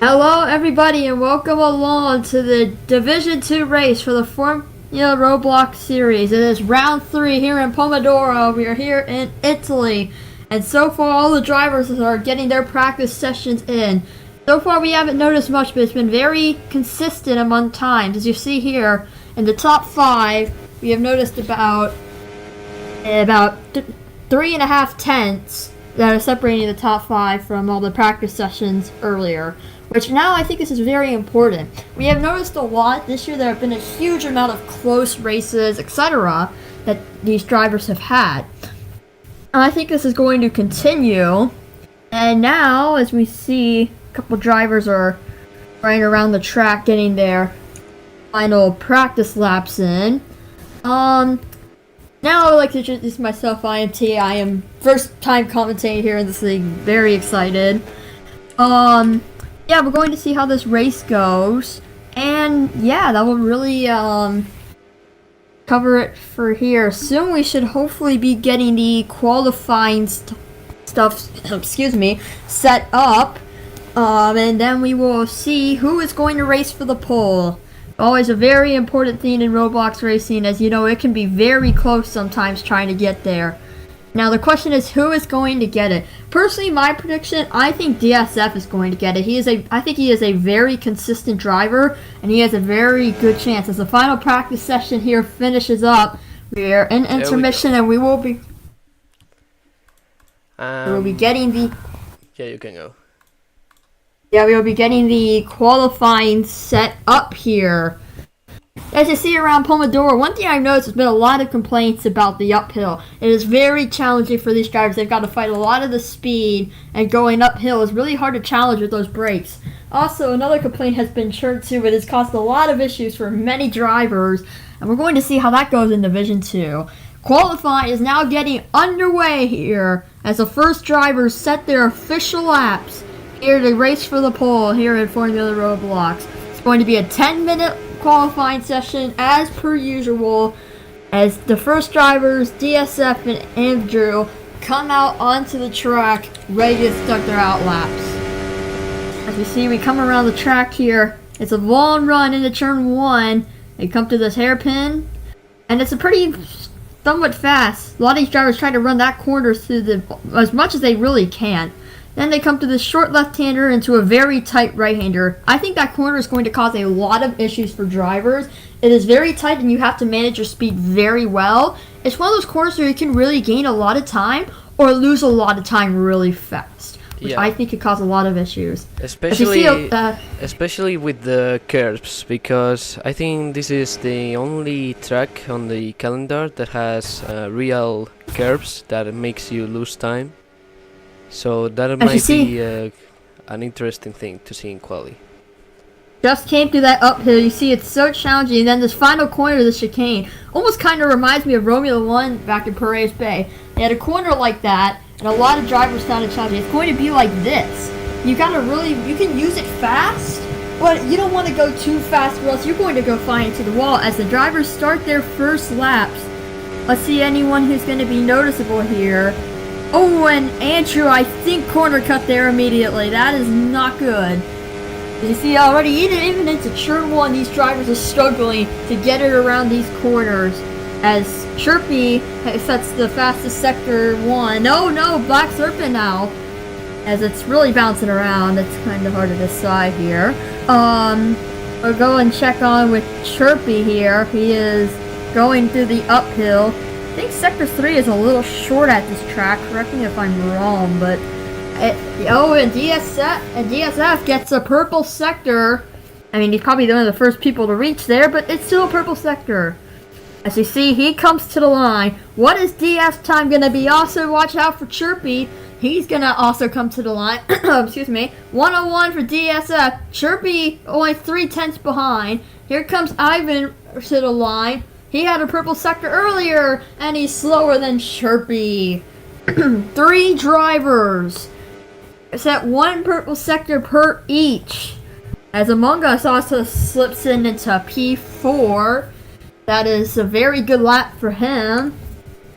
Hello everybody and welcome along to the Division 2 race for the Formula ROBLOX series. It is round 3 here in Pomodoro. We are here in Italy. And so far all the drivers are getting their practice sessions in. So far we haven't noticed much, but it's been very consistent among times. As you see here, in the top 5, we have noticed about 3.5 tenths that are separating the top 5 from all the practice sessions earlier. Which now I think this is very important. We have noticed a lot this year. There have been a huge amount of close races, etc. that these drivers have had. I think this is going to continue. And now, as we see, a couple drivers are running around the track getting their final practice laps in. Now I would like to introduce myself. I am T. I am first time commentating here in this league. Very excited. Yeah, we're going to see how this race goes, and yeah, that will really cover it for here. Soon we should hopefully be getting the qualifying stuff, excuse me, set up, and then we will see who is going to race for the pole. Always a very important thing in Roblox racing, as you know, it can be very close sometimes trying to get there. Now the question is, who is going to get it? Personally, my prediction, I think DSF is going to get it. I think he is a very consistent driver, and he has a very good chance. As the final practice session here finishes up, we are in intermission, and we will be getting the. Yeah, you can go. Yeah, we will be getting the qualifying set up here. As you see around Pomodoro, one thing I've noticed has been a lot of complaints about the uphill. It is very challenging for these drivers. They've got to fight a lot of the speed, and going uphill is really hard to challenge with those brakes. Also, another complaint has been Turn 2. It has caused a lot of issues for many drivers, and we're going to see how that goes in Division 2. Qualifying is now getting underway here as the first drivers set their official laps here to race for the pole here in Formula ROBLOX. It's going to be a 10-minute qualifying session as per usual, as the first drivers, DSF and Andrew, come out onto the track ready to start their out laps. As we see, we come around the track here. It's a long run into turn 1. They come to this hairpin, and it's a pretty somewhat fast. A lot of these drivers try to run that corner through as much as they really can. Then they come to this short left-hander into a very tight right-hander. I think that corner is going to cause a lot of issues for drivers. It is very tight and you have to manage your speed very well. It's one of those corners where you can really gain a lot of time or lose a lot of time really fast, which I think could cause a lot of issues. Especially with the curbs, because I think this is the only track on the calendar that has real curbs that makes you lose time. So that might be an interesting thing to see in quali. Just came through that uphill. You see, it's so challenging. And then this final corner, the chicane, almost kind of reminds me of Formula 1 back in Perez Bay. They had a corner like that, and a lot of drivers found it challenging. It's going to be like this. You can use it fast, but you don't want to go too fast, or else you're going to go flying into the wall. As the drivers start their first laps, let's see anyone who's going to be noticeable here. Oh, and Andrew, I think, corner cut there immediately. That is not good. You see already, even into turn 1, these drivers are struggling to get it around these corners. As Chirpy sets the fastest sector 1. No, Black Serpent now. As it's really bouncing around, it's kind of hard to decide here. We'll go and check on with Chirpy here. He is going through the uphill. I think Sector 3 is a little short at this track. Correct me if I'm wrong, but and DSF gets a purple sector. I mean, he's probably one of the first people to reach there, but it's still a purple sector. As you see, he comes to the line. What is DS's time going to be? Also, watch out for Chirpy. He's going to also come to the line. Excuse me. 101 for DSF. Chirpy only 3/10 behind. Here comes Ivan to the line. He had a purple sector earlier, and he's slower than Chirpy. 3 drivers. Set 1 purple sector per each. As Among Us also slips into P4. That is a very good lap for him.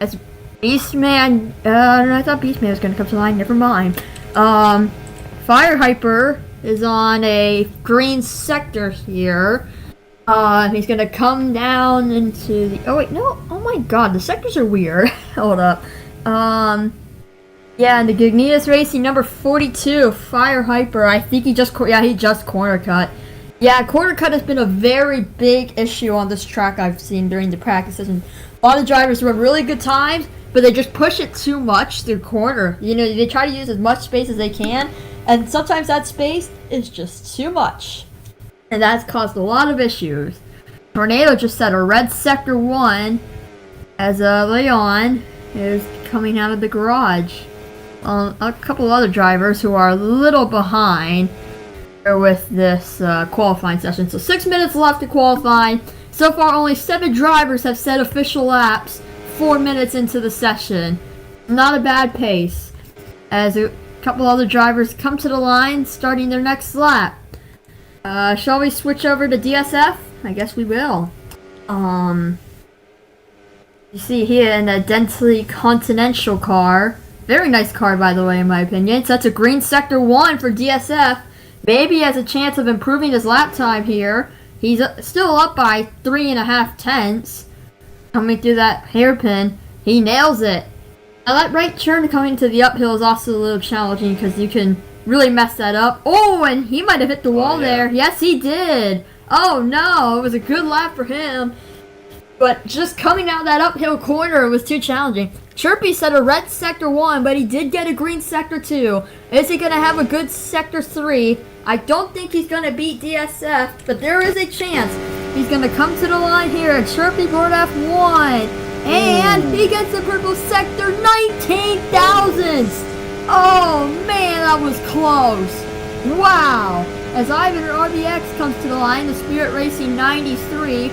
As Beastman, I thought Beastman was going to come to the line, never mind. Fire Hyper is on a green sector here. He's gonna come down into the. Oh wait, no. Oh my God, the sectors are weird. Hold up. Yeah, and the Gignitas Racing number 42, Fire Hyper. I think he just corner cut. Yeah, corner cut has been a very big issue on this track I've seen during the practices, and a lot of drivers run really good times, but they just push it too much through corner. You know, they try to use as much space as they can, and sometimes that space is just too much. And that's caused a lot of issues. Tornado just set a red sector 1 as Leon is coming out of the garage. A couple other drivers who are a little behind with this qualifying session. So 6 minutes left to qualify. So far only 7 drivers have set official laps 4 minutes into the session. Not a bad pace, as a couple other drivers come to the line starting their next lap. Shall we switch over to DSF? I guess we will. You see here in a Dentley Continental car. Very nice car, by the way, in my opinion. So that's a green sector 1 for DSF. Maybe he has a chance of improving his lap time here. He's still up by 3.5 tenths. Coming through that hairpin, he nails it. Now that right turn coming to the uphill is also a little challenging because you can really mess that up. Oh, and he might have hit the wall there. Yes, he did. Oh no, it was a good lap for him. But just coming out that uphill corner was too challenging. Chirpy set a red sector 1, but he did get a green sector 2. Is he going to have a good sector 3? I don't think he's going to beat DSF, but there is a chance. He's going to come to the line here at Chirpy Board F1. And he gets the purple sector 19 thousandths. Oh man, that was close. Wow. As Ivan RBX comes to the line, the Spirit Racing 93.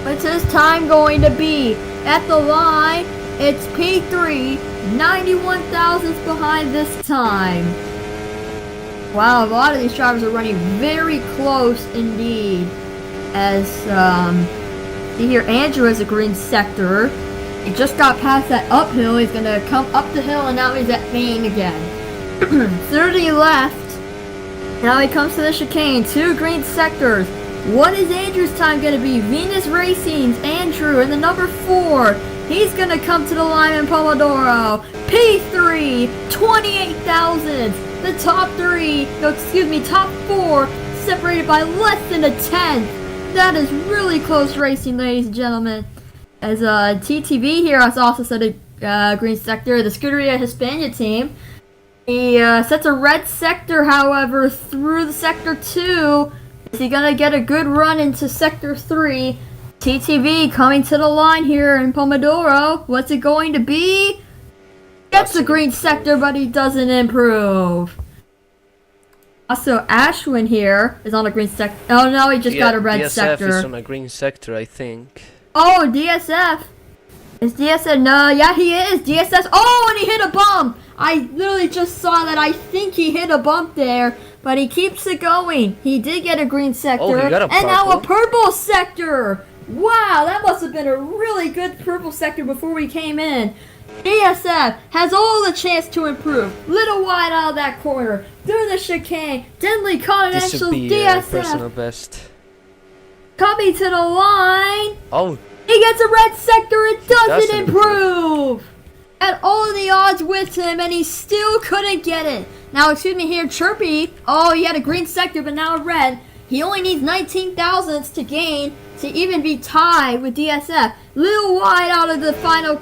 What's his time going to be? At the line, it's P3, 91 thousandths behind this time. Wow, a lot of these drivers are running very close indeed. As, you hear Andrew has a green sector. He just got past that uphill. He's going to come up the hill, and now he's at Maine again. 30 left. Now he comes to the chicane. 2 green sectors. What is Andrew's time going to be? Venus Racing's Andrew in the number 4. He's going to come to the line in Pomodoro. P3, 28 thousandths. The top 4 separated by less than a tenth. That is really close racing, ladies and gentlemen. As TTV here has also set a green sector, the Scuderia Hispania team. He sets a red sector, however, through the sector 2. Is he going to get a good run into sector 3? TTV coming to the line here in Pomodoro. What's it going to be? Gets the green sector, but he doesn't improve. Also, Ashwin here is on a green sector. Oh no, he just got a red sector. DSF is on a green sector, I think. Oh, DSF. Is DSF? No, yeah, he is. DSF. Oh, and he hit a bump. I literally just saw that. I think he hit a bump there, but he keeps it going. He did get a green sector. Oh, he got a purple. And now a purple sector. Wow, that must have been a really good purple sector before we came in. DSF has all the chance to improve. Little wide out of that corner. Through the chicane. Dentley Continental This should be DSF. personal best. Coming to the line. Oh. He gets a red sector. It doesn't improve. At all the odds with him, and he still couldn't get it. Now, excuse me here, Chirpy. Oh, he had a green sector, but now a red. He only needs 19 thousandths to gain to even be tied with DSF. Little wide out of the final,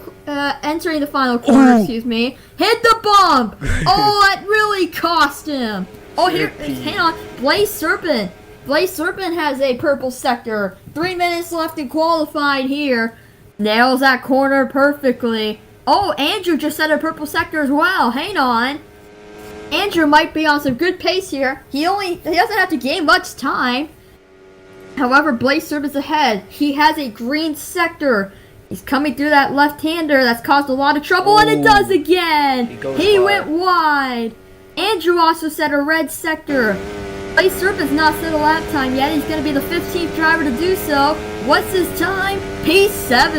entering the final corner, excuse me. Hit the bump. Oh, that really cost him. Oh, here, hang on. Blaze Serpent. Blaze Serpent has a purple sector. 3 minutes left in qualifying here. Nails that corner perfectly. Oh, Andrew just set a purple sector as well. Hang on. Andrew might be on some good pace here. He doesn't have to gain much time. However, Blaze Serpent's ahead. He has a green sector. He's coming through that left-hander that's caused a lot of trouble, and it does again. He went wide. Andrew also set a red sector. Blaze Serpent's not set a lap time yet. He's going to be the 15th driver to do so. What's his time? P7.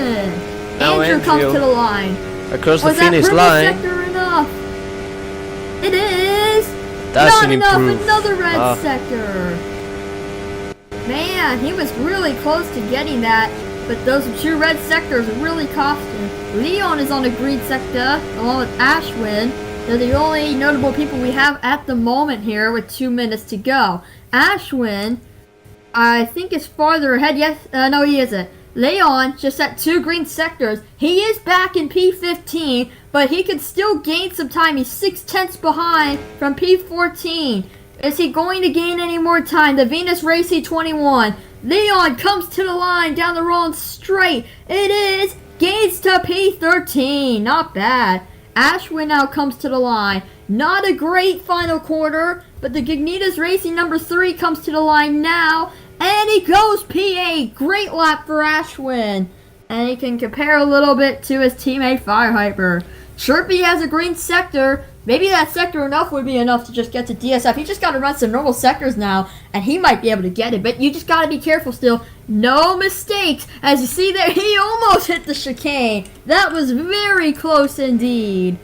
Andrew comes to the line. Across the finish line. Sector enough? It is. That's Not an enough, improve. another red sector. Man, he was really close to getting that, but those two red sectors really cost him. Leon is on a green sector, along with Ashwin. They're the only notable people we have at the moment here with 2 minutes to go. Ashwin, I think is farther ahead. Yes, no he isn't. Leon just at 2 green sectors. He is back in P15, but he could still gain some time. He's 6/10 behind from P14. Is he going to gain any more time? The Venus Racy 21. Leon comes to the line down the wrong straight. It is. Gains to P13. Not bad. Ashwin now comes to the line. Not a great final quarter, but the Gignitas Racing number 3 comes to the line now. And he goes P8. Great lap for Ashwin. And he can compare a little bit to his teammate Firehyper. Chirpy has a green sector. Maybe that sector enough would be enough to just get to DSF. He just got to run some normal sectors now, and he might be able to get it. But you just got to be careful still. No mistakes. As you see there, he almost hit the chicane. That was very close indeed.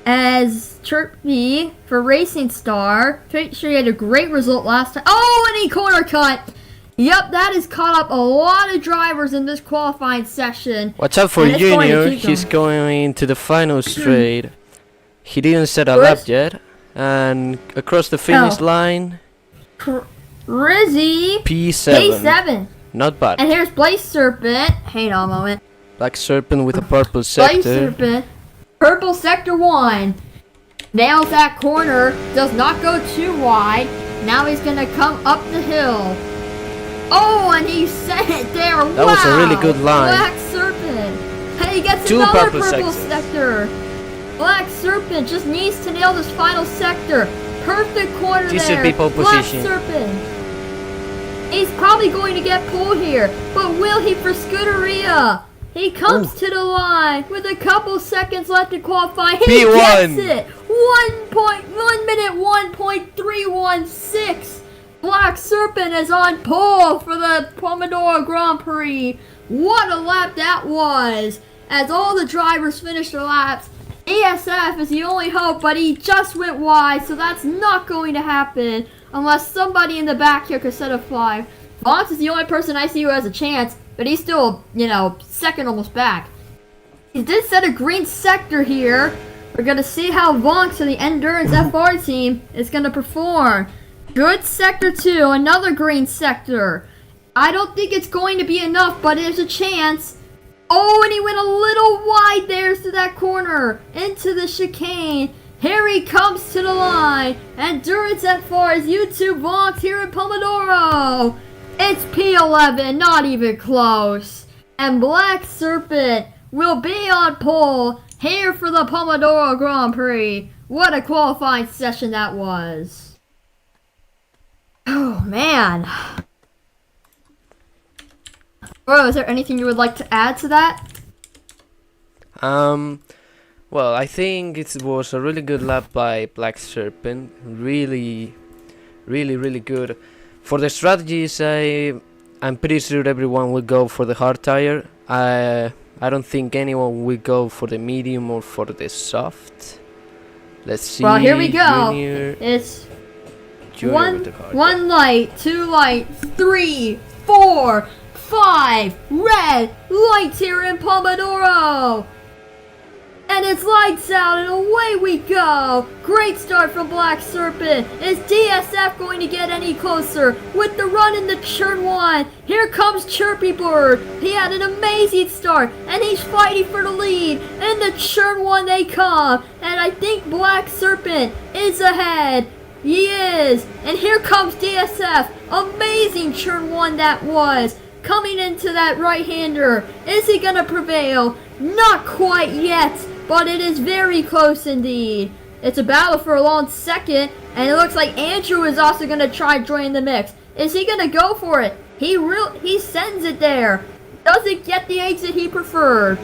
As Chirpy for Racing Star, pretty sure he had a great result last time. Oh, and he corner cut. Yep, that has caught up a lot of drivers in this qualifying session. Watch out for Junior. He's going into the final straight. He didn't set a lap yet. And across the finish line. Rizzy. P7. Not bad. And here's Blaze Serpent. Hang on a moment. Black Serpent with a purple sector. Blaze Serpent. Purple sector 1. Nails that corner. Does not go too wide. Now he's going to come up the hill. Oh, and he set it there. That was a really good line. Black Serpent. And he gets another purple sector. Black Serpent just needs to nail this final sector. Perfect corner there. Black Serpent. He's probably going to get pulled here. But will he for Scuderia? He comes to the line with a couple seconds left to qualify. He gets it. 1 minute 1.316. Black Serpent is on pole for the Pomodoro Grand Prix. What a lap that was. As all the drivers finish their laps. ESF is the only hope, but he just went wide, so that's not going to happen unless somebody in the back here could set a 5. Vonks is the only person I see who has a chance, but he's still, second almost back. He did set a green sector here. We're going to see how Vonks and the Endurance FR team is going to perform. Good sector 2, another green sector. I don't think it's going to be enough, but there's a chance. Oh, and he went a little wide there through that corner. Into the chicane. Here he comes to the line. Endurance FR is YouTube Vonks here in Pomodoro. It's P11, not even close. And Black Serpent will be on pole here for the Pomodoro Grand Prix. What a qualifying session that was. Oh, man. Bro, is there anything you would like to add to that? Well, I think it was a really good lap by Black Serpent. Really good. For the strategies, I'm pretty sure everyone will go for the hard tire. I don't think anyone will go for the medium or for the soft. Let's see. Well, here we go. Junior. It's Junior one light, 2 lights, 3, 4, 5 red lights here in Pomodoro. And it's lights out and away we go. Great start from Black Serpent. Is DSF going to get any closer with the run in the Churn 1? Here comes Chirpy Bird. He had an amazing start and he's fighting for the lead. In the Churn 1 they come. And I think Black Serpent is ahead. He is. And here comes DSF. Amazing Churn 1 that was. Coming into that right-hander. Is he going to prevail? Not quite yet. But it is very close indeed. It's a battle for a long second, and it looks like Andrew is also going to try joining the mix. Is he going to go for it? He sends it there. Doesn't get the exit he preferred.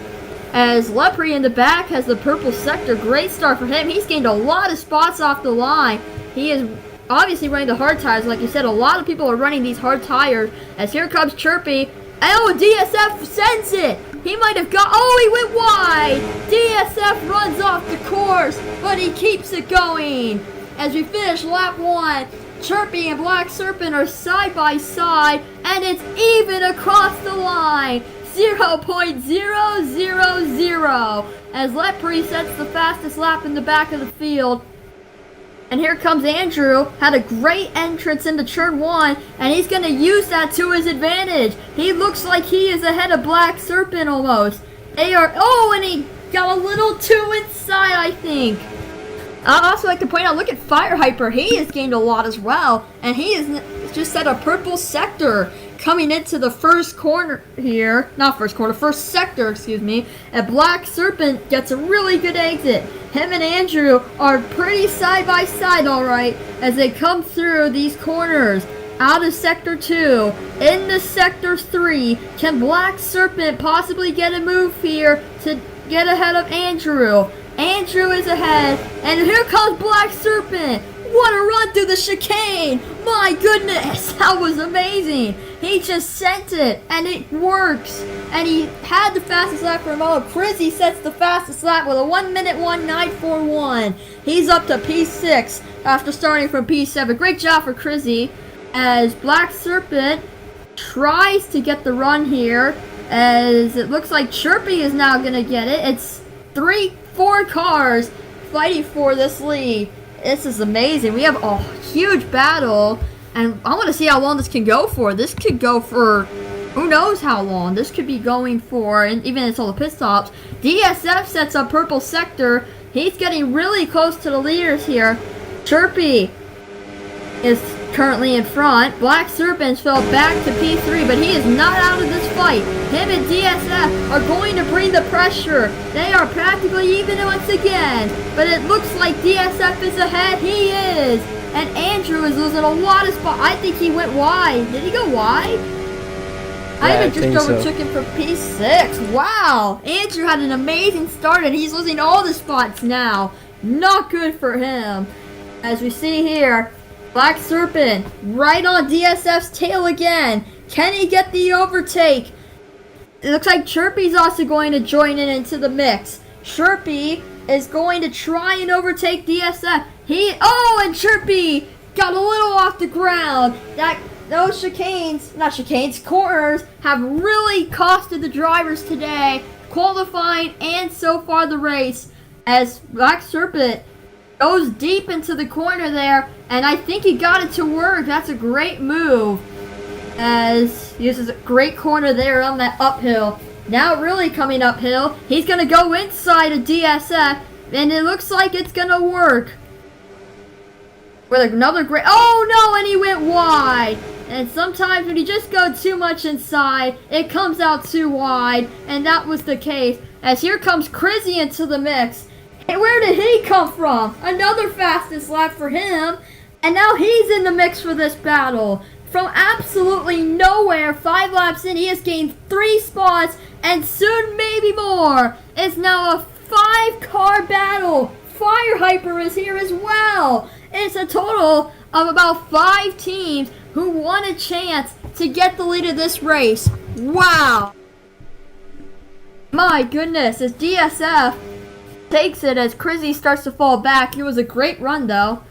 As Lepre in the back has the purple sector. Great start for him. He's gained a lot of spots off the line. He is obviously running the hard tires. Like you said, a lot of people are running these hard tires. As here comes Chirpy. Oh, DSF sends it. He might have got... Oh, he went wide. DSF runs off the course, but he keeps it going. as we finish lap 1. Chirpy and Black Serpent are side by side, and it's even across the line. 0.000 as Lepre sets the fastest lap in the back of the field. And here comes Andrew, had a great entrance into turn 1, and he's going to use that to his advantage. He looks like he is ahead of Black Serpent almost. They are, oh, and he got a little too inside, I think. I'd also like to point out, look at Fire Hyper. He has gained a lot as well, and he is just at a purple sector coming into the first corner here. Not first corner, first sector, excuse me. And Black Serpent gets a really good exit. Him and Andrew are pretty side by side, alright, as they come through these corners. Out of Sector 2, into Sector 3. Can Black Serpent possibly get a move here to get ahead of Andrew? Andrew is ahead, and here comes Black Serpent. What a run through the chicane! My goodness, that was amazing. He just sent it, and it works. And he had the fastest lap for a moment. Prizzy sets the fastest lap with a 1:19.41. He's up to P6 after starting from P7. Great job for Crizzy, as Black Serpent tries to get the run here, as it looks like Chirpy is now going to get it. It's 4 cars fighting for this lead. This is amazing. We have a huge battle, and I want to see how long this can go for. This could go for who knows how long. This could be going for, and even until the pit stops. DSF sets up purple sector. He's getting really close to the leaders here. Chirpy is currently in front. Black Serpents fell back to P3, but he is not out of this fight. Him and DSF are going to bring the pressure. They are practically even once again, but it looks like DSF is ahead. He is. And Andrew is losing a lot of spots. I think he went wide. Did he go wide? I even just overtook him for P6. Wow. Andrew had an amazing start, and he's losing all the spots now. Not good for him. As we see here, Black Serpent right on DSF's tail again. Can he get the overtake? It looks like Chirpy's also going to join in into the mix. Chirpy is going to try and overtake DSF. And Chirpy got a little off the ground. Those corners have really costed the drivers today, qualifying and so far the race, as Black Serpent goes deep into the corner there, and I think he got it to work. That's a great move, as he uses a great corner there on that uphill. Now really coming uphill, he's going to go inside of DSF, and it looks like it's going to work. With another great, oh no, and he went wide. And sometimes when you just go too much inside, it comes out too wide, and that was the case, as here comes Crizzy into the mix. And where did he come from? Another fastest lap for him. And now he's in the mix for this battle. From absolutely nowhere, 5 laps in, he has gained 3 spots, and soon maybe more. It's now a 5-car battle. Fire Hyper is here as well. It's a total of about 5 teams who want a chance to get the lead of this race. Wow. My goodness, as DSF takes it as Crizzy starts to fall back. It was a great run though.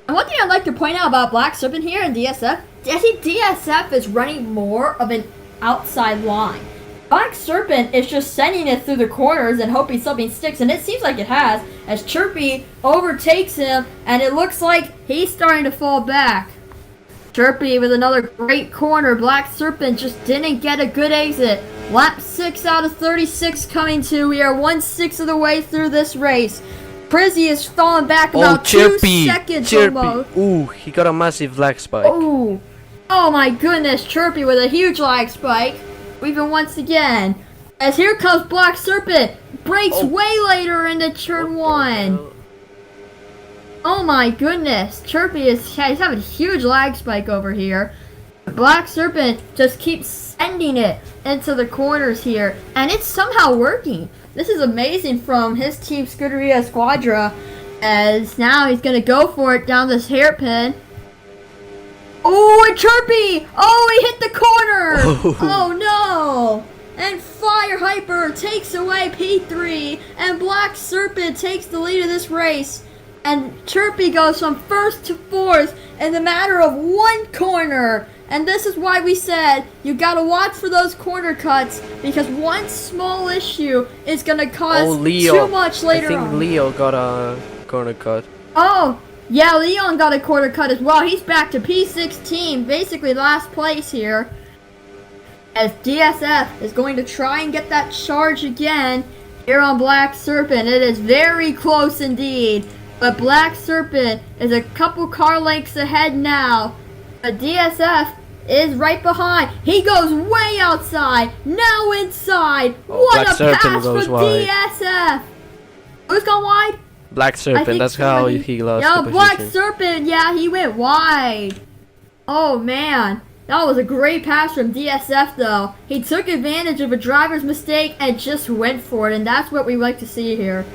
And one thing I'd like to point out about Black Serpent here in DSF, I think DSF is running more of an outside line. Black Serpent is just sending it through the corners and hoping something sticks, and it seems like it has, as Chirpy overtakes him, and it looks like he's starting to fall back. Chirpy with another great corner. Black Serpent just didn't get a good exit. Lap 6 out of 36 coming to. We are 1/6 of the way through this race. Prizzy is falling back about 2 seconds almost. Ooh, he got a massive lag spike. Ooh. Oh my goodness, Chirpy with a huge lag spike. Even once again. As here comes Black Serpent. Breaks way later into turn 1. Oh my goodness. Chirpy he's having a huge lag spike over here. Black Serpent just keeps sending it into the corners here, and it's somehow working. This is amazing from his team Scuderia Squadra, as now he's gonna go for it down this hairpin. Oh, and Chirpy! Oh, he hit the corner! Oh no! And Fire Hyper takes away P3, and Black Serpent takes the lead of this race. and Chirpy goes from first to fourth in the matter of one corner. And this is why we said you gotta watch for those corner cuts, because one small issue is gonna cause too much later on. I think Leo got a corner cut. Oh, yeah, Leon got a corner cut as well. He's back to P16, basically last place here. As DSF is going to try and get that charge again here on Black Serpent. It is very close indeed. But Black Serpent is a couple car lengths ahead now. But DSF is right behind. He goes way outside. Now inside. What Black a Serpent pass for wide. DSF. Who's gone wide? Black Serpent, that's how he lost the position. Black Serpent, yeah, he went wide. Oh, man. That was a great pass from DSF, though. He took advantage of a driver's mistake and just went for it, and that's what we like to see here.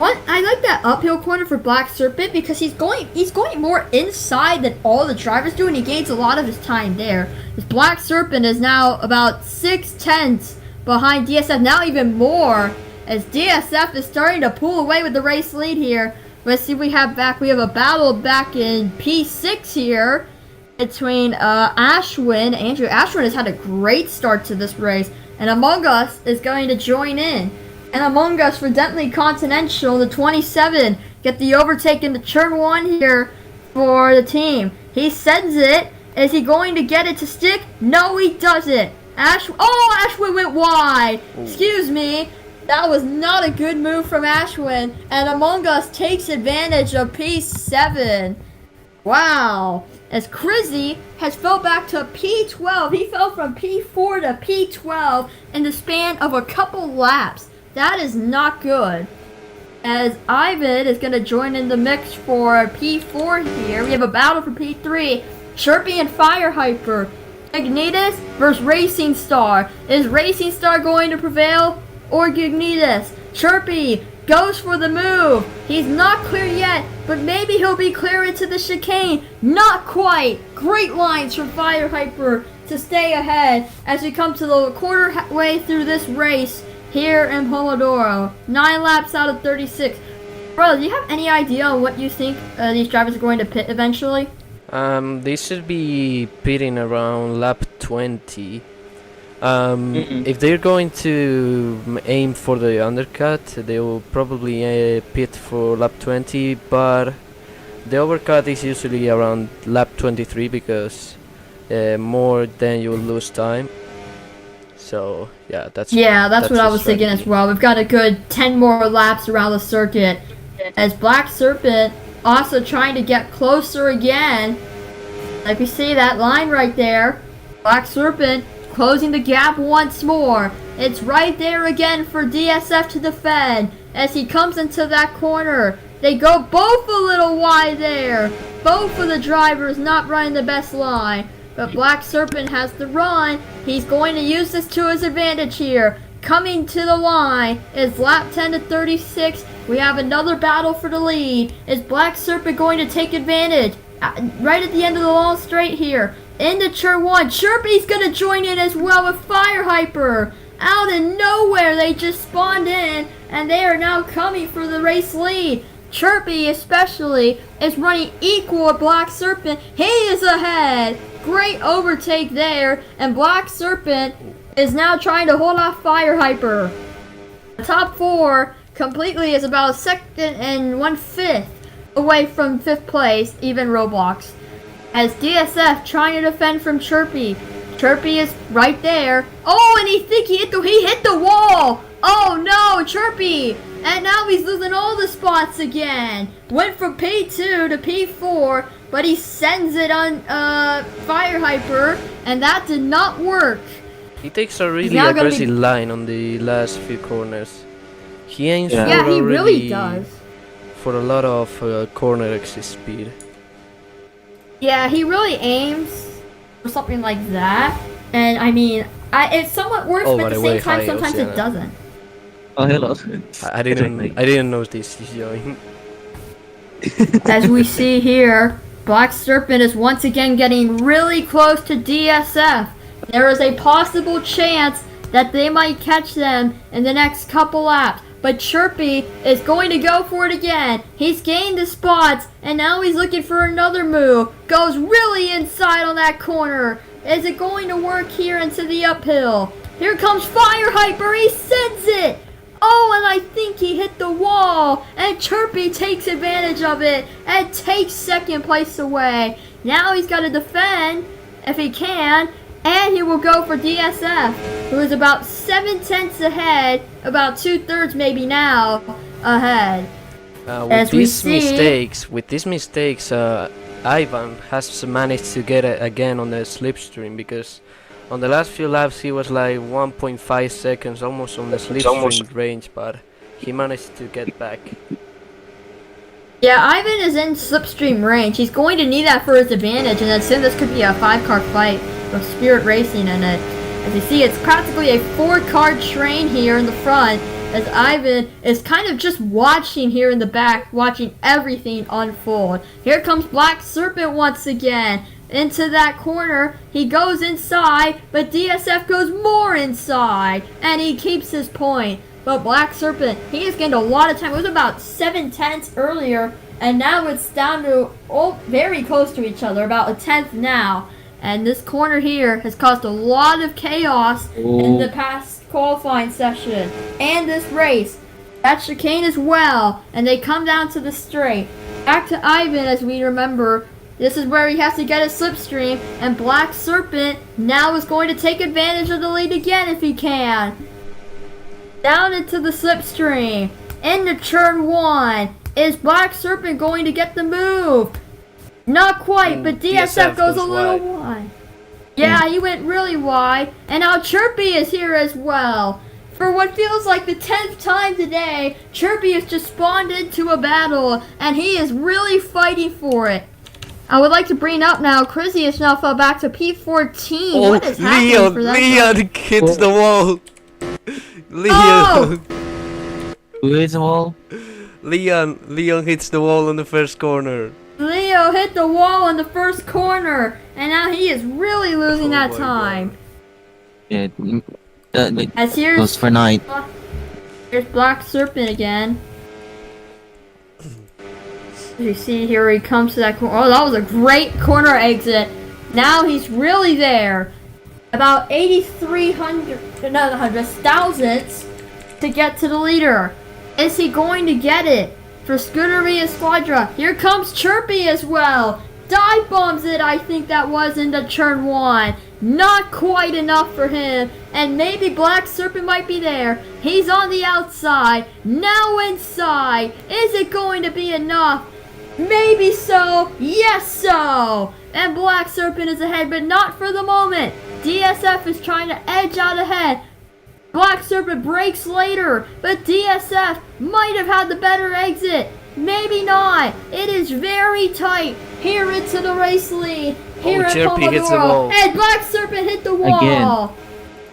I like that uphill corner for Black Serpent because he's going more inside than all the drivers do, and he gains a lot of his time there. This Black Serpent is now about 6/10 behind DSF, now even more, as DSF is starting to pull away with the race lead here. Let's see, we have a battle back in P6 here between Ashwin. Andrew Ashwin has had a great start to this race, and Among Us is going to join in. And Among Us for Dentley Continental, the 27, get the overtake into turn 1 here for the team. He sends it. Is he going to get it to stick? No, he doesn't. Ashwin went wide. Ooh. Excuse me. That was not a good move from Ashwin. And Among Us takes advantage of P7. Wow. As Crizzy has fell back to P12. He fell from P4 to P12 in the span of a couple laps. That is not good. As Ivan is going to join in the mix for P4 here. We have a battle for P3. Chirpy and Fire Hyper. Ignitus versus Racing Star. Is Racing Star going to prevail or Ignitus? Chirpy goes for the move. He's not clear yet, but maybe he'll be clear into the chicane. Not quite. Great lines from Fire Hyper to stay ahead as we come to the quarter way through this race here in Pomodoro. 9 laps out of 36. Bro, do you have any idea on what you think these drivers are going to pit eventually? They should be pitting around lap 20. If they're going to aim for the undercut, they will probably pit for lap 20, but the overcut is usually around lap 23 because more than you will lose time. So yeah, that's what I was thinking as well. We've got a good 10 more laps around the circuit as Black Serpent also trying to get closer again. Like we see that line right there. Black Serpent closing the gap once more. It's right there again for DSF to defend as he comes into that corner. They go both a little wide there. Both of the drivers not running the best line. But Black Serpent has the run. He's going to use this to his advantage here. Coming to the line is lap 10 to 36. We have another battle for the lead. Is Black Serpent going to take advantage? Right at the end of the long straight here. Into turn 1. Chirpy's going to join in as well with Fire Hyper. Out of nowhere, they just spawned in, and they are now coming for the race lead. Chirpy especially is running equal with Black Serpent. He is ahead. Great overtake there, and Black Serpent is now trying to hold off Fire Hyper. The top 4 completely is about 2nd and 1/5 away from 5th place, even Roblox. As DSF trying to defend from Chirpy. Chirpy is right there. Oh, and he hit the wall. Oh no, Chirpy! And now he's losing all the spots again. Went from P2 to P4, but he sends it on Fire Hyper, and that did not work. He takes a really aggressive line on the last few corners. He aims he really does. For a lot of corner exit speed. Yeah, he really aims for something like that. And I mean, it somewhat works, but at the same time, sometimes it doesn't. Oh, hello. I didn't notice he's joining. As we see here, Black Serpent is once again getting really close to DSF. There is a possible chance that they might catch them in the next couple laps. but Chirpy is going to go for it again. He's gained the spots, and now he's looking for another move. Goes really inside on that corner. Is it going to work here into the uphill? Here comes Fire Hyper. He sends it. Oh, and I think he hit the wall, and Chirpy takes advantage of it and takes second place away. Now he's got to defend if he can, and he will go for DSF, who is about 7/10 ahead, about 2/3 maybe now ahead. With these mistakes, Ivan has managed to get it again on the slipstream, because on the last few laps he was like 1.5 seconds almost on the slipstream range, but he managed to get back. Yeah, Ivan is in slipstream range. He's going to need that for his advantage, and then soon this could be a 5-car fight with Spirit Racing in it. As you see, it's practically a 4-car train here in the front, as Ivan is kind of just watching here in the back, watching everything unfold. Here comes Black Serpent once again. Into that corner, he goes inside, but DSF goes more inside, and he keeps his point. But Black Serpent, he has gained a lot of time. It was about 7/10 earlier, and now it's down to very close to each other, about 1/10 now. And this corner here has caused a lot of chaos in the past qualifying session and this race. That chicane as well, and they come down to the straight. Back to Ivan, as we remember. This is where he has to get a slipstream, and Black Serpent now is going to take advantage of the lead again if he can. Down into the slipstream, into turn 1. Is Black Serpent going to get the move? Not quite, but DSF goes a little wide. Yeah, he went really wide, and now Chirpy is here as well. For what feels like the 10th time today, Chirpy has just spawned into a battle, and he is really fighting for it. I would like to bring up now, Crizzy has now fell back to P14. What is happening for that? Leon hits the wall. Leon. Oh! Who hits the wall? Leon hits the wall on the first corner. Leo hit the wall in the first corner, and now he is really losing that time. Yeah, As goes for night. Here's Black Serpent again. As you see here, he comes to that corner. Oh, that was a great corner exit. Now he's really there. About 8,300 thousandths to get to the leader. Is he going to get it? For Scuderia Squadra, here comes Chirpy as well. Dive bombs it, I think that was, into turn 1. Not quite enough for him, and maybe Black Serpent might be there. He's on the outside, now inside. Is it going to be enough? Maybe so, yes so. And Black Serpent is ahead, but not for the moment. DSF is trying to edge out ahead. Black Serpent breaks later, but DSF might have had the better exit. Maybe not. It is very tight. Here into the race lead. Here at Chirpy hits the wall. And Black Serpent hit the wall.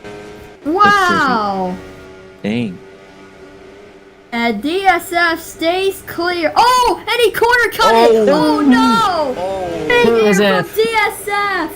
Again. Wow. Dang. And DSF stays clear. Oh, and he corner cut it. Oh no. Big air from DSF.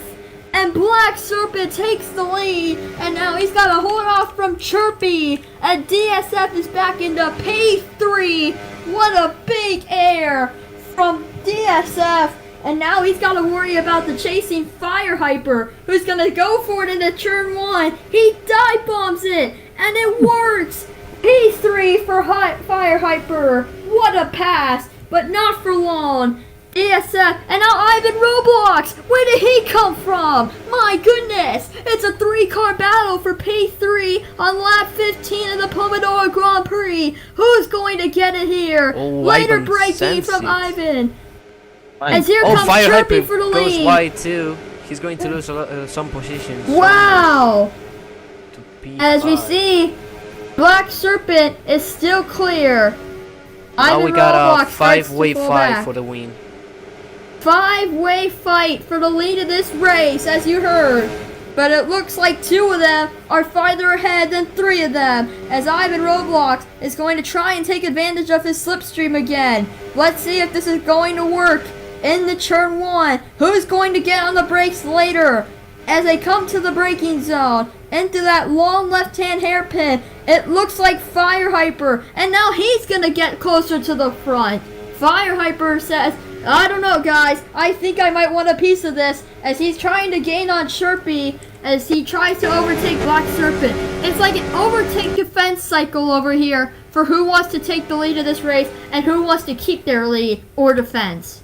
And Black Serpent takes the lead, and now he's got to hold off from Chirpy, and DSF is back into P3. What a big air from DSF, and now he's got to worry about the chasing Fire Hyper, who's going to go for it into turn 1. He dive bombs it, and it works. P3 for Fire Hyper. What a pass, but not for long. DSF, and now Ivan ROBLOX! Where did he come from? My goodness! It's a 3-car battle for P3 on lap 15 of the Pomodoro Grand Prix. Who's going to get it here? Later Ivan breaking from Ivan. Fine. As here comes Fire Chirpy Hyper for the goes lead. wide too. He's going to lose some positions. Wow! To P5. As we see, Black Serpent is still clear. Now Ivan we got a ROBLOX starts to 5-way fall fight back. for the win. 5-way fight for the lead of this race, as you heard. But it looks like 2 of them are farther ahead than 3 of them, as Ivan ROBLOX is going to try and take advantage of his slipstream again. Let's see if this is going to work. In the turn 1, who's going to get on the brakes later? As they come to the braking zone, into that long left-hand hairpin. It looks like Fire Hyper, and now he's gonna get closer to the front. Fire Hyper says, I don't know, guys. I think I might want a piece of this, as he's trying to gain on Chirpy as he tries to overtake Black Serpent. It's like an overtake defense cycle over here for who wants to take the lead of this race and who wants to keep their lead or defense.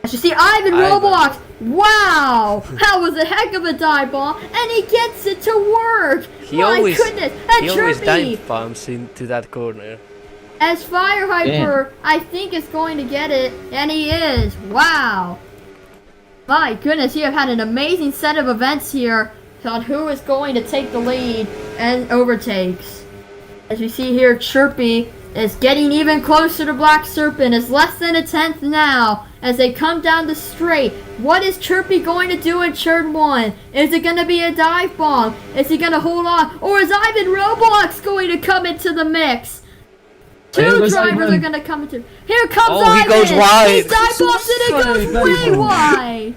As you see, Ivan ROBLOX, wow, that was a heck of a dive bomb, and he gets it to work. He always Chirpy, dive bombs into that corner. as Fire Hyper, I think is going to get it, and he is. Wow. My goodness, you have had an amazing set of events here on who is going to take the lead and overtakes. As you see here, Chirpy is getting even closer to Black Serpent. It's less than a tenth now as they come down the straight. What is Chirpy going to do in turn 1? Is it going to be a dive bomb? Is he going to hold on? Or is Ivan ROBLOX going to come into the mix? Two drivers are going to come into. Here comes Ivan. He goes wide. He dive bombs and it goes way wide.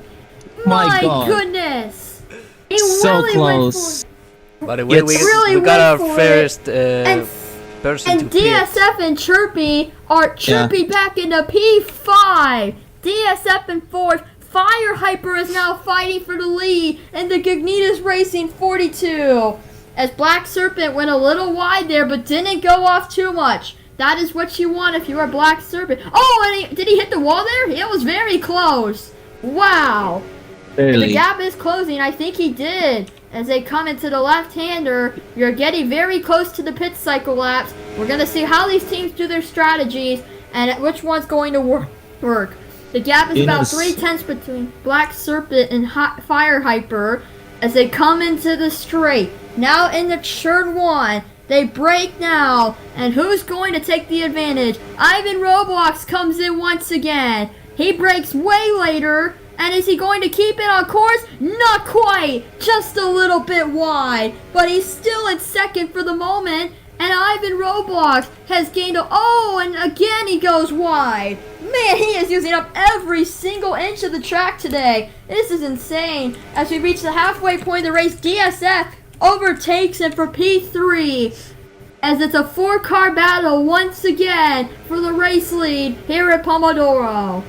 My goodness. He So really close. By the way, we got our first person to pit. DSF and Chirpy are back into P5. DSF in 4th. Fire Hyper is now fighting for the lead in the Gignitas Racing 42. As Black Serpent went a little wide there, but didn't go off too much. That is what you want if you are Black Serpent. Oh, and did he hit the wall there? It was very close. Wow. Barely. The gap is closing. I think he did. As they come into the left-hander, you're getting very close to the pit cycle laps. We're going to see how these teams do their strategies and which one's going to work. The gap is about 3/10 between Black Serpent and Fire Hyper as they come into the straight. Now in the turn 1, they break now. And who's going to take the advantage? Ivan ROBLOX comes in once again. He breaks way later. And is he going to keep it on course? Not quite. Just a little bit wide. But he's still in second for the moment. And Ivan ROBLOX has gained and again he goes wide. Man, he is using up every single inch of the track today. This is insane. As we reach the halfway point of the race, DSF overtakes him for P3. As it's a 4-car battle once again for the race lead here at Pomodoro.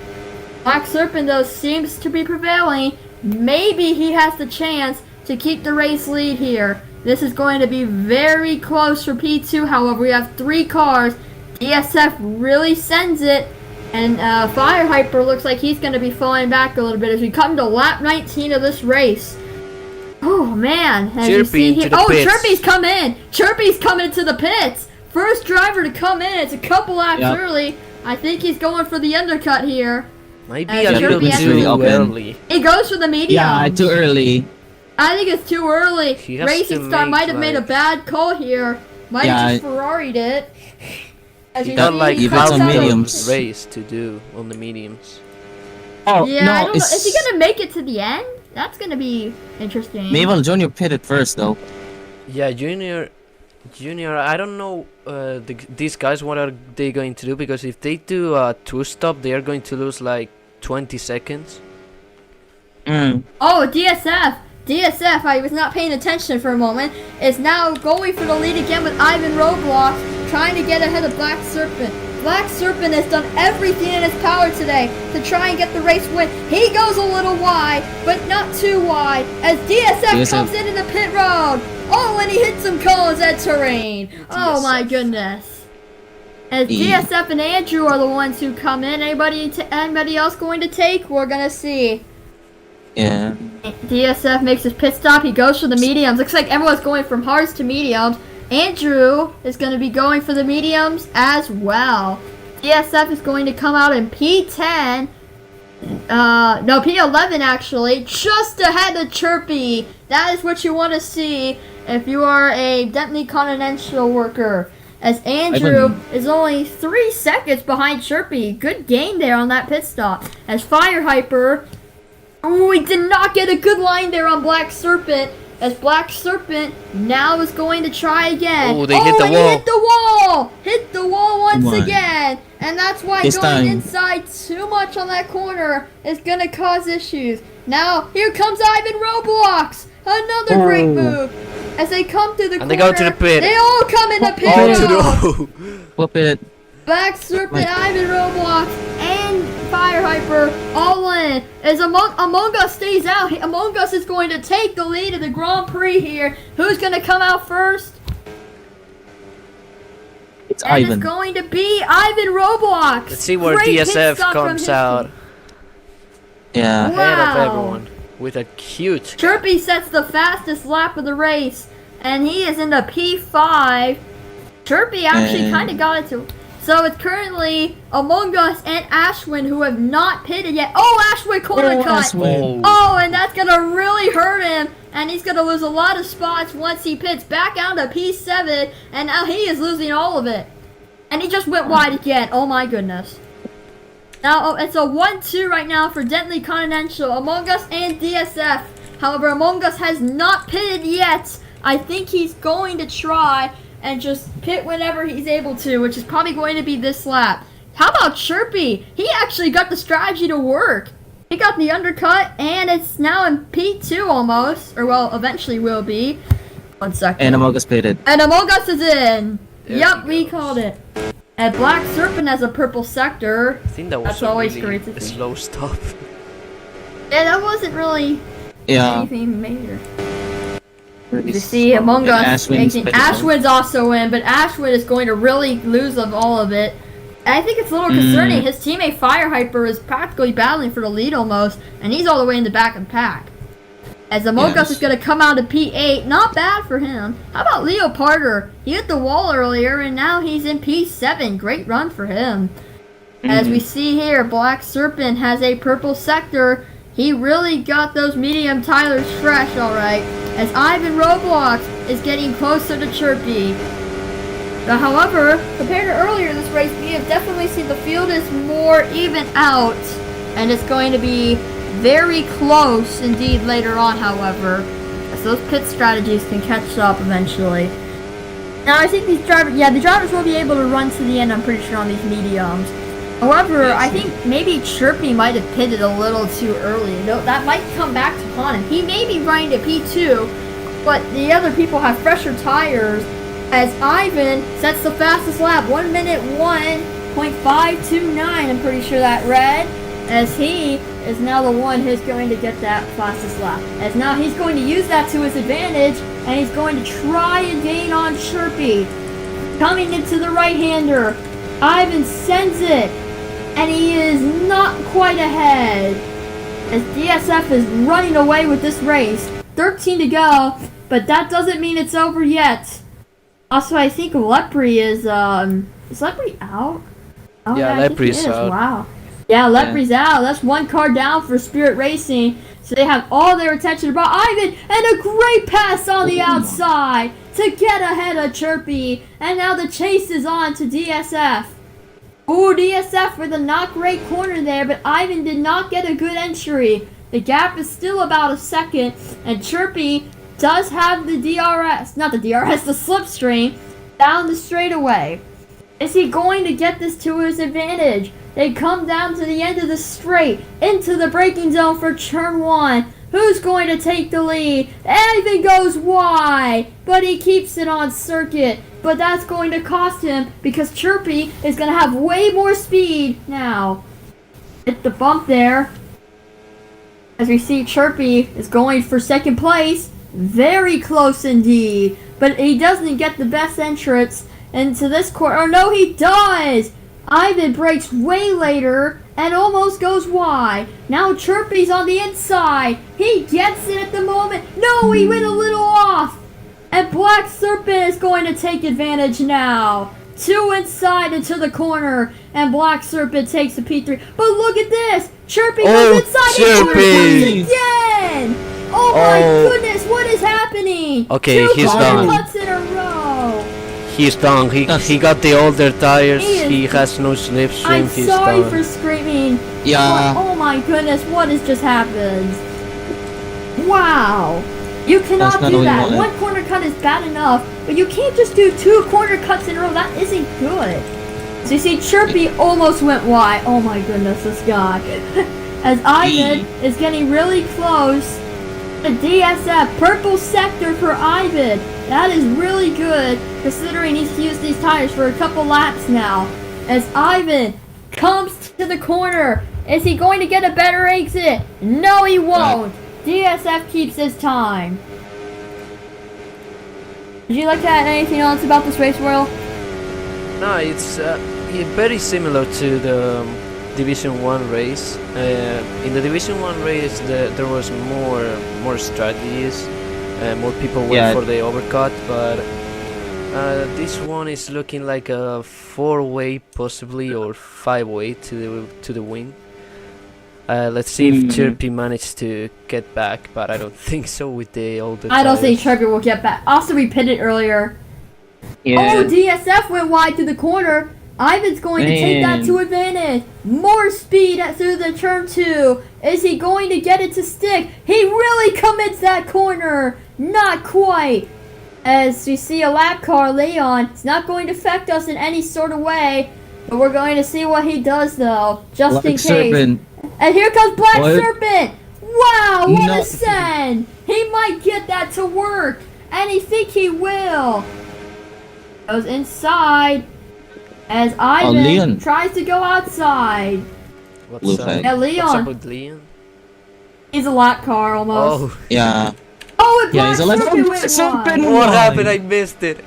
Black Serpent, though, seems to be prevailing. Maybe he has the chance to keep the race lead here. This is going to be very close for P2, however. We have 3 cars. DSF really sends it. And Fire Hyper looks like he's going to be falling back a little bit as we come to lap 19 of this race. Oh, man. Chirpy's come in. Chirpy's coming to the pits. First driver to come in. It's a couple laps early. I think he's going for the undercut here. Might be a little bit too early. He goes for the medium. Yeah, too early. I think it's too early. Racing Star might have made a bad call here. Might have just Ferrari'd it. He got like half mediums race to do on the mediums. Oh, yeah, no, I don't know. Is he gonna make it to the end? That's gonna be interesting. Maybe Junior pitted first though. Yeah, Junior, I don't know these guys what are they going to do, because if they do a 2-stop, they are going to lose like 20 seconds. Oh, DSF, I was not paying attention for a moment, is now going for the lead again with Ivan ROBLOX, trying to get ahead of Black Serpent. Black Serpent has done everything in his power today to try and get the race win. He goes a little wide, but not too wide, as DSF comes into the pit road. Oh, and he hits some cones at terrain. Oh my goodness. As DSF and Andrew are the ones who come in. Anybody else going to take? We're gonna see. Yeah. DSF makes his pit stop. He goes for the mediums. Looks like everyone's going from hards to mediums. Andrew is going to be going for the mediums as well. DSF is going to come out in P10. No, P11 actually. Just ahead of Chirpy. That is what you want to see if you are a Dentney Continental worker. As Andrew is only 3 seconds behind Chirpy. Good gain there on that pit stop. As Fire Hyper... Oh, he did not get a good line there on Black Serpent. As Black Serpent now is going to try again. Oh, they hit the wall. He hit the wall. Hit the wall once again. And that's why going inside too much on that corner is going to cause issues. Now, here comes Ivan ROBLOX. Another great move. as they come through the And corner. they go to the pit. They all come in the pit. Oh no! Flip it. Black Serpent, Ivan, Roblox, and Fire Hyper all in. As Among Us stays out, Among Us is going to take the lead of the Grand Prix here. Who's going to come out first? It's And Ivan. it's going to be Ivan Roblox. Let's see where Great pit DSF stop from comes his out team. Yeah. ahead of Wow. everyone with a cute. Chirpy sets the fastest lap of the race, and he is in the P5. Chirpy actually And- kind of got it to. So it's currently Among Us and Ashwin who have not pitted yet. Oh, Ashwin corner cut. Ashwin. Oh, and that's gonna really hurt him, and he's gonna lose a lot of spots once he pits back out to P7, and now he is losing all of it. And he just went wide again. Oh my goodness. Now it's a 1-2 right now for Dentley Continental, Among Us and DSF. However, Among Us has not pitted yet. I think he's going to try and just pit whenever he's able to, which is probably going to be this lap. How about Chirpy? He actually got the strategy to work. He got the undercut, and it's now in P2 almost, or well, eventually will be. 1 second. And Among Us pitted. And Among Us is in. There Yup, he we goes. called it. And Black Serpent has a purple sector. I think that was That's always really great to a see. slow stop. Yeah, that wasn't really Yeah. anything major. You see Among Us making Ashwin's also in, but Ashwin is going to really lose of all of it. And I think it's a little concerning. His teammate Fire Hyper is practically battling for the lead almost, and he's all the way in the back of the pack. As Among Us is going to come out to P8, not bad for him. How about Leoparder? He hit the wall earlier, and now he's in P7. Great run for him. As we see here, Black Serpent has a purple sector. He really got those medium Tylers fresh, alright. As Ivan Roblox is getting closer to Chirpy. Now, however, compared to earlier in this race, we have definitely seen the field is more even out. And it's going to be very close indeed later on, however. As those pit strategies can catch up eventually. Now, I think these drivers, the drivers will be able to run to the end, I'm pretty sure, on these mediums. However, I think maybe Chirpy might have pitted a little too early. No, that might come back to haunt him. He may be running to P2, but the other people have fresher tires. As Ivan sets the fastest lap, 1 minute 1.529, I'm pretty sure that read. As he is now the one who's going to get that fastest lap. As now he's going to use that to his advantage, and he's going to try and gain on Chirpy. Coming into the right-hander, Ivan sends it. And he is not quite ahead, as DSF is running away with this race. 13 to go, but that doesn't mean it's over yet. Also, I think Lepre is Lepre out? Oh, Yeah, I think he Lepre's is. out. Wow. Yeah, Lepre's out. That's one car down for Spirit Racing. So they have all their attention about Ivan, and a great pass on the outside to get ahead of Chirpy. And now the chase is on to DSF. Ooh, DSF with a not great corner there, but Ivan did not get a good entry. The gap is still about a second, and Chirpy does have the DRS, not the DRS, the slipstream, down the straightaway. Is he going to get this to his advantage? They come down to the end of the straight, into the braking zone for turn 1. Who's going to take the lead? Ivan goes wide, but he keeps it on circuit. But that's going to cost him because Chirpy is going to have way more speed now. Hit the bump there. As we see, Chirpy is going for second place. Very close indeed. But he doesn't get the best entrance into this corner. Oh, no, he does! Ivan brakes way later and almost goes wide. Now Chirpy's on the inside. He gets it at the moment. No, he went a little off. And Black Serpent is going to take advantage now. 2 inside into the corner. And Black Serpent takes the P3. But look at this. Chirpy goes inside the corner Chirpy! again. Oh my goodness, what is happening? Okay, 2 he's corner done. cuts in a row. He's done. He got the older tires. He is- He has no slipstream. I'm He's sorry done. for screaming. Yeah. Oh my goodness, what has just happened? Wow. You cannot That's not do what you that. wanted. 1 corner cut is bad enough, but you can't just do 2 corner cuts in a row. That isn't good. So you see, Chirpy almost went wide. Oh my goodness, this guy. As Ivan is getting really close. The DSF purple sector for Ivan. That is really good considering he's used these tires for a couple laps now. As Ivan comes to the corner, is he going to get a better exit? No, he won't. DSF keeps his time. Would you like to add anything else about this race, Royal? No, it's very similar to the Division 1 race. In the Division 1 race, there was more strategies, more people went for the overcut, but this one is looking like a 4-way possibly, or 5-way to the win. Let's see if Chirpy managed to get back, but I don't think so with the older I don't tires. think Chirpy will get back. Also, we pitted earlier. Yeah. Oh, DSF went wide to the corner. Ivan's going to take that to advantage. More speed through the turn 2. Is he going to get it to stick? He really commits that corner. Not quite. As we see a lap car, Leon. It's not going to affect us in any sort of way. But we're going to see what he does, though. Just in case. Serpent. And here comes Black What? Serpent. Wow, what No. a send. He might get that to work. And I think he will. Goes inside. As Ivan Leon. tries to go outside. Blue What's flag. Yeah, up Leon. with Leon? He's a lap car almost. Oh, Yeah. Oh, and Yeah, Black he's a lap Serpent went Serpent. wide. what happened? I missed it.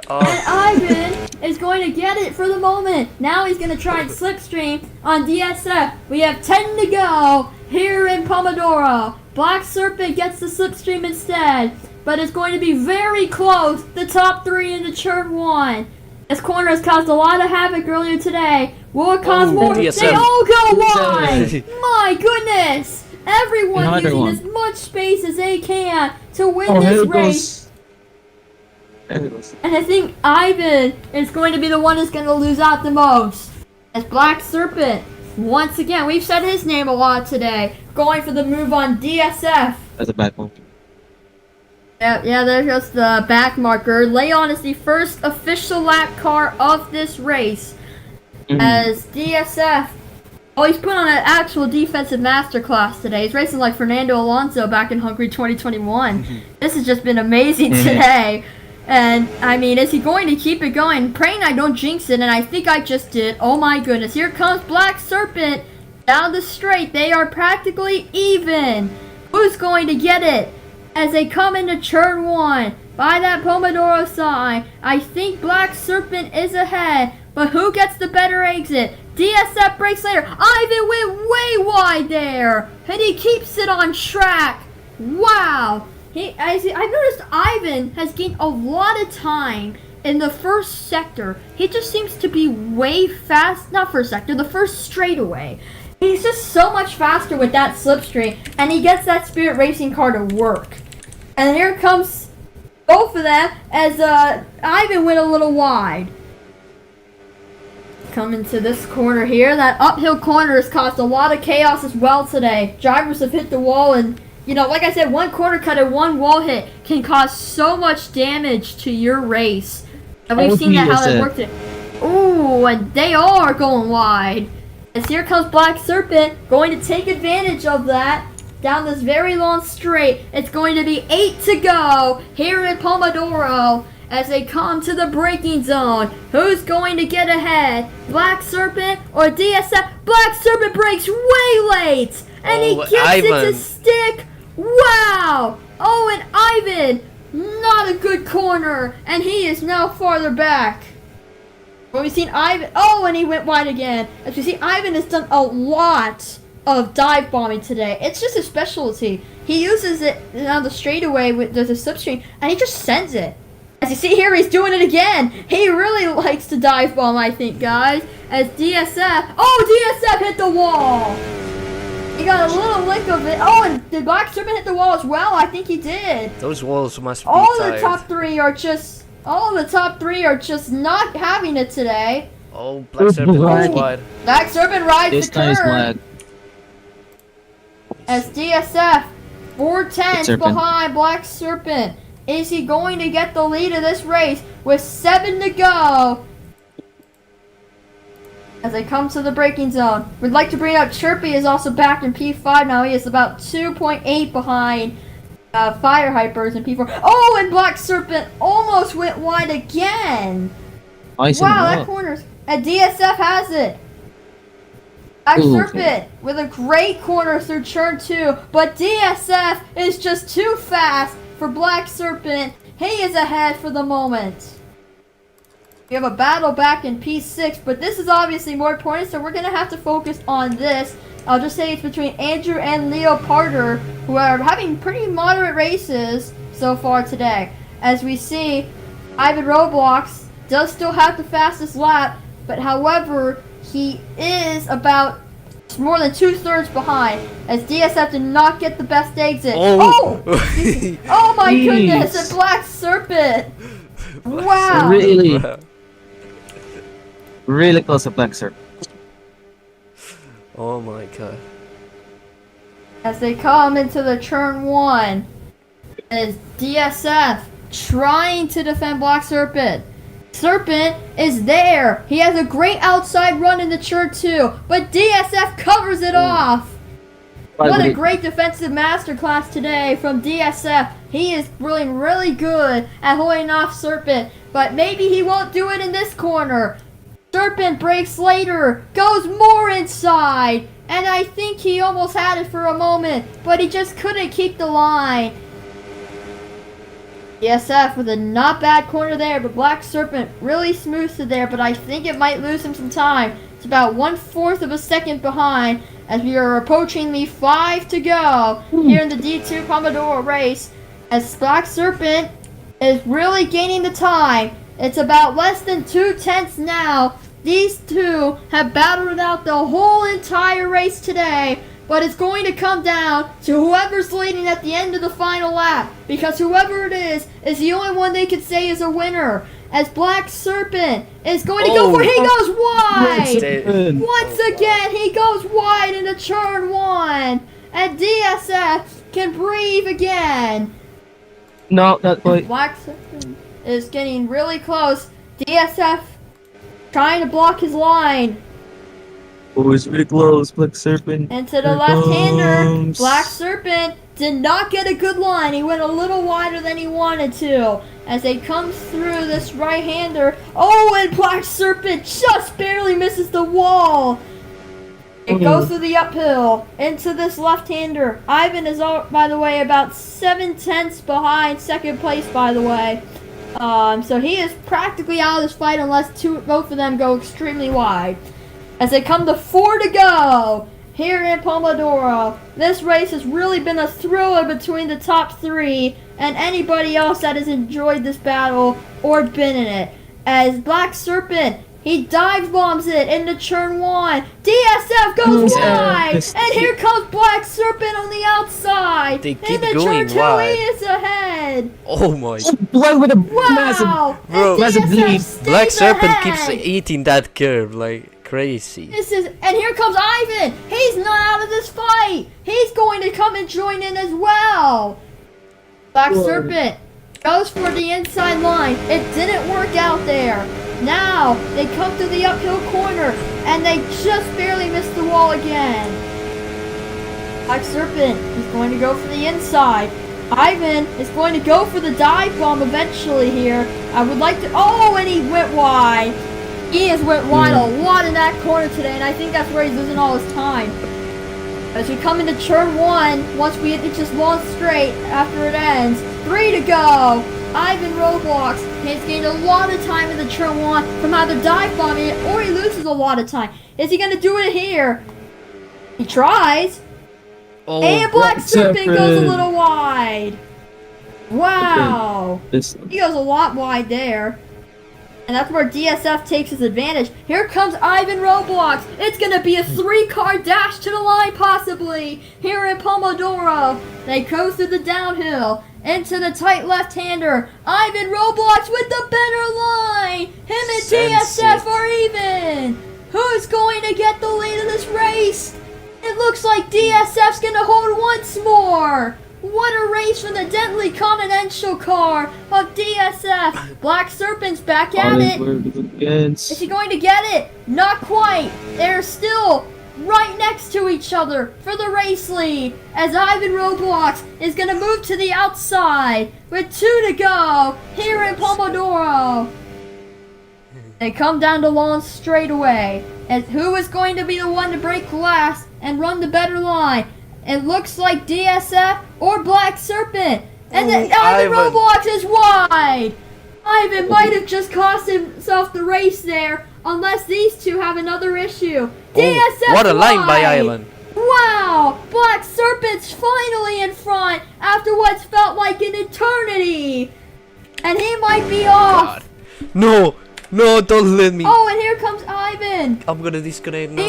Oh. And Ivan is going to get it for the moment. Now he's going to try and slipstream on DSF. We have 10 to go here in Pomodoro. Black Serpent gets the slipstream instead. But it's going to be very close. The top 3 in the turn 1. This corner has caused a lot of havoc earlier today. Will it cause more? DSF. They all go wide. DSF. My goodness. Everyone Another using one. as much space as they can to win Oh, this here it race. goes. There it goes. And I think Ivan is going to be the one that's going to lose out the most. As Black Serpent, once again, we've said his name a lot today, going for the move on DSF. That's a bad one. Yeah, there's just the back marker. Leon is the first official lap car of this race. As DSF, he's put on an actual defensive masterclass today. He's racing like Fernando Alonso back in Hungary 2021. This has just been amazing today. And, I mean, is he going to keep it going? Praying I don't jinx it, and I think I just did. Oh my goodness, here comes Black Serpent down the straight. They are practically even. Who's going to get it? As they come into turn 1, by that Pomodoro sign, I think Black Serpent is ahead. But who gets the better exit? DSF brakes later. Ivan went way wide there. And he keeps it on track. Wow. I've noticed Ivan has gained a lot of time in the first sector. He just seems to be way fast. Not first sector, the first straightaway. He's just so much faster with that slipstream. And he gets that Spirit Racing car to work. And here comes both of them as Ivan went a little wide. Coming to this corner here. That uphill corner has caused a lot of chaos as well today. Drivers have hit the wall and, you know, like I said, one corner cut and one wall hit can cause so much damage to your race. And we've seen that how that worked it. Ooh, and they are going wide. As here comes Black Serpent, going to take advantage of that. Down this very long straight. It's going to be 8 to go here in Pomodoro as they come to the braking zone. Who's going to get ahead? Black Serpent or DSF? Black Serpent brakes way late. And he gets it to stick. Wow. Oh, and Ivan, not a good corner. And he is now farther back. Well, we've seen Ivan. Oh, and he went wide again. As we see, Ivan has done a lot of dive bombing today. It's just a specialty. He uses it on the straightaway with the slipstream, and he just sends it. As you see here, he's doing it again. He really likes to dive bomb, I think, guys. As DSF, DSF hit the wall. He got a little lick of it. Oh, and did Black Serpent hit the wall as well? I think he did. Those walls must be All tired. the top three are just not having it today. Oh, Black Serpent goes wide. Black Serpent rides This the guy is curve. glad. As DSF, 4/10 Serpent. behind Black Serpent. Is he going to get the lead of this race with 7 to go? As they come to the braking zone, we'd like to bring up Chirpy is also back in P5 now. He is about 2.8 behind Fire Hypers in P4. Oh, and Black Serpent almost went wide again. Nice Wow, and that corner's... And DSF has it. Black Serpent with a great corner through turn 2, but DSF is just too fast for Black Serpent. He is ahead for the moment. We have a battle back in P6, but this is obviously more important, so we're going to have to focus on this. I'll just say it's between Andrew and Leo Parter, who are having pretty moderate races so far today. As we see, Ivan Roblox does still have the fastest lap, but however, he is about more than 2/3 behind, as DSF did not get the best exit. Oh! Oh my goodness, a Black Serpent! Wow! Really close to Black Serpent. Oh my god. As they come into the turn 1, is DSF trying to defend Black Serpent. Serpent is there. He has a great outside run in the turn 2, but DSF covers it off. What a great defensive masterclass today from DSF. He is really good at holding off Serpent, but maybe he won't do it in this corner. Serpent breaks later, goes more inside, and I think he almost had it for a moment, but he just couldn't keep the line. DSF with a not bad corner there, but Black Serpent really smooths it there, but I think it might lose him some time. It's about 1/4 of a second behind as we are approaching the 5 to go here in the D2 Pomodoro race, as Black Serpent is really gaining the time. It's about less than 2/10 now. These two have battled it out the whole entire race today, but it's going to come down to whoever's leading at the end of the final lap, because whoever it is the only one they could say is a winner. As Black Serpent is going to go for it, he goes wide! Once again, he goes wide into turn 1, and DSF can breathe again. No, not quite. Black Serpent is getting really close. DSF trying to block his line. Oh, it's really close, Black Serpent. Into the left-hander, Black Serpent did not get a good line. He went a little wider than he wanted to. As they come through this right-hander, oh, and Black Serpent just barely misses the wall. It goes through the uphill into this left-hander. Ivan is, by the way, about 7/10 behind second place, by the way. So he is practically out of this fight unless both of them go extremely wide. As they come to 4 to go here in Pomodoro. This race has really been a thriller between the top 3 and anybody else that has enjoyed this battle or been in it. As Black Serpent, he dive bombs it into turn 1. DSF goes wide, and here comes Black Serpent on the outside. They keep into going turn 2, wide. he is ahead. Oh my. Black with a Wow! Bro, And massive DSF lead. stays Black Serpent ahead. keeps eating that curve like crazy. And here comes Ivan. He's not out of this fight. He's going to come and join in as well. Black Serpent goes for the inside line. It didn't work out there. Now they come to the uphill corner and they just barely miss the wall again. Black Serpent is going to go for the inside. Ivan is going to go for the dive bomb eventually here. I would like to... Oh, and he went wide. He has went wide a lot in that corner today, and I think that's where he's losing all his time. As we come into turn 1, once we hit this long straight after it ends, 3 to go. Ivan Roblox has gained a lot of time in the turn 1 from either dive bombing it or he loses a lot of time. Is he going to do it here? He tries. Oh, And Black Serpent goes a little wide. Wow. He goes a lot wide there. And that's where DSF takes his advantage. Here comes Ivan Roblox. It's going to be a 3-car dash to the line possibly. Here in Pomodoro. They go through the downhill. Into the tight left-hander. Ivan Roblox with the better line. Him and DSF are even. Who's going to get the lead of this race? It looks like DSF's going to hold once more. What a race from the deadly Continental car of DSF. Black Serpent's back at it. Is he going to get it? Not quite. They're still right next to each other for the race lead as Ivan Roblox is going to move to the outside with 2 to go here in Pomodoro. They come down the lawn straight away. And who is going to be the one to break glass and run the better line? It looks like DSF or Black Serpent. And then Ivan Roblox is wide. Ivan might have just cost himself the race there, unless these two have another issue. DSF what a line by Ivan. Wow! Black Serpent's finally in front after what's felt like an eternity. And he might be off. God. No, don't let me. Oh, and here comes Ivan. I'm gonna disconnect. No.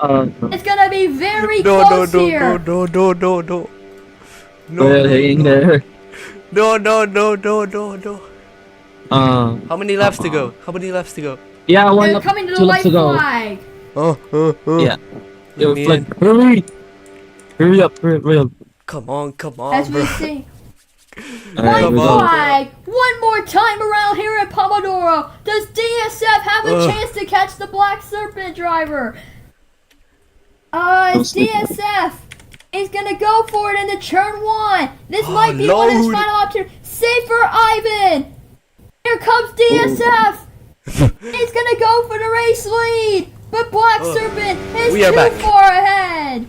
It's gonna be very close here. No. Hang there. No. How many laps to go? Yeah, They're coming to the white flag. Yeah. Yo, like, hurry up. Come on, As we bro. see. Alright, White we're going. flag. One more time around here at Pomodoro. Does DSF have a chance to catch the Black Serpent driver? It's DSF. He's gonna go for it into turn 1. This might be one of his final options. Safer Ivan. Here comes DSF. He's gonna go for the race lead, but Black Serpent is too far ahead.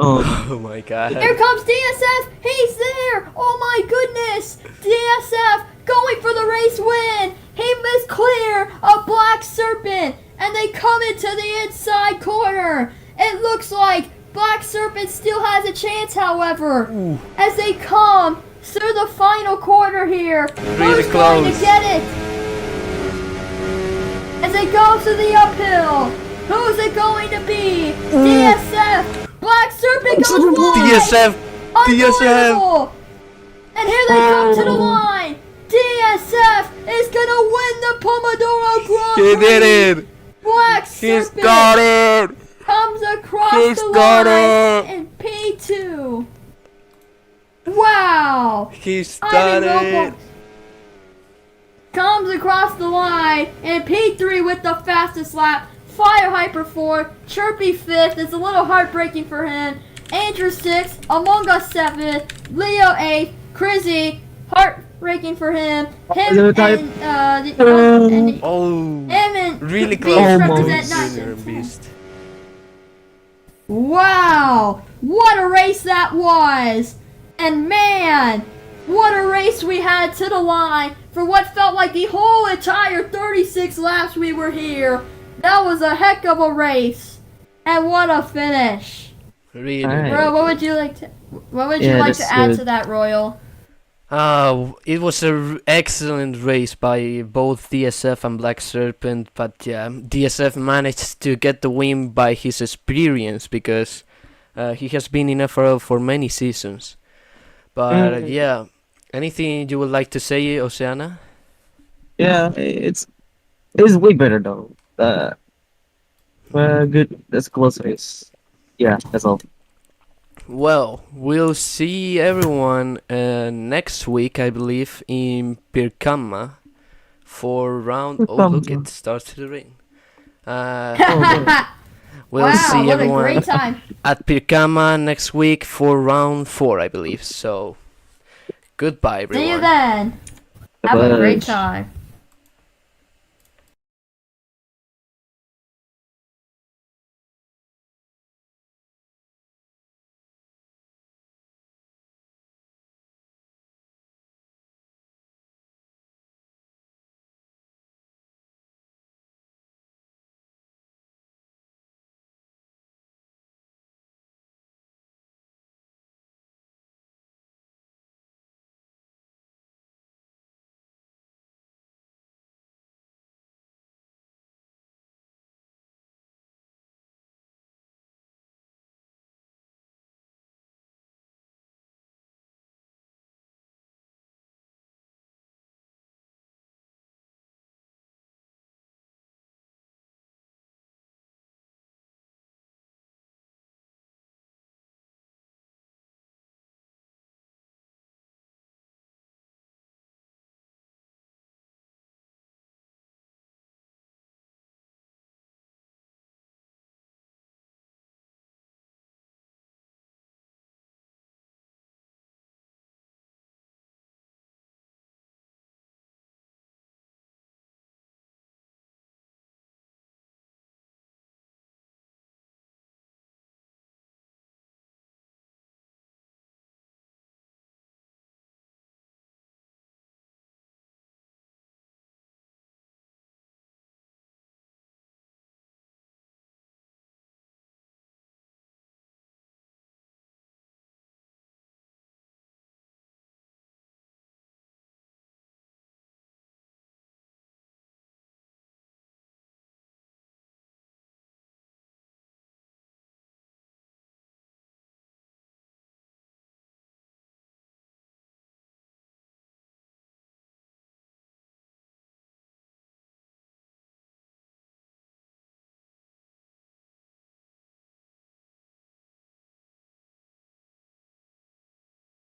Oh my god. Here comes DSF. He's there. Oh my goodness. DSF going for the race win. He missed clear of Black Serpent, and they come into the inside corner. It looks like Black Serpent still has a chance, however, as they come through the final quarter here. Really Who's going to get it? As they go to the uphill, who's it going to be? DSF. Black Serpent goes wide. DSF. Unbelievable. And here they come to the line. DSF is gonna win the Pomodoro Grand Prix. He did it. Black He's Serpent got it. comes across He's the got line it. in P2. Wow. He's Ivan done Roblox it. comes across the line in P3 with the fastest lap. Fire Hyper 4, Chirpy 5th. It's a little heartbreaking for him. Andrew 6th, Among Us 7th, Leo 8th, Crizzy, heartbreaking for him. Him and Really Beast close. represent Junior 9th. and Beast. Wow, what a race that was! And man, what a race we had to the line for what felt like the whole entire 36 laps we were here. That was a heck of a race, and what a finish! Really. Alright. Bro, what would you like to add to that, Royal? It was an excellent race by both DSF and Black Serpent, but yeah, DSF managed to get the win by his experience because he has been in FRL for many seasons. But yeah, anything you would like to say, Oceana? Yeah, it's way better though. Good. That's a close race. Yeah, that's all. Well, we'll see everyone next week, I believe, in Pirkama for round. Oh, look, it starts to rain. We'll Wow, see what a everyone great time. at Pirkama next week for round 4, I believe. So, goodbye, everyone. See you then. Have a great Bye. time.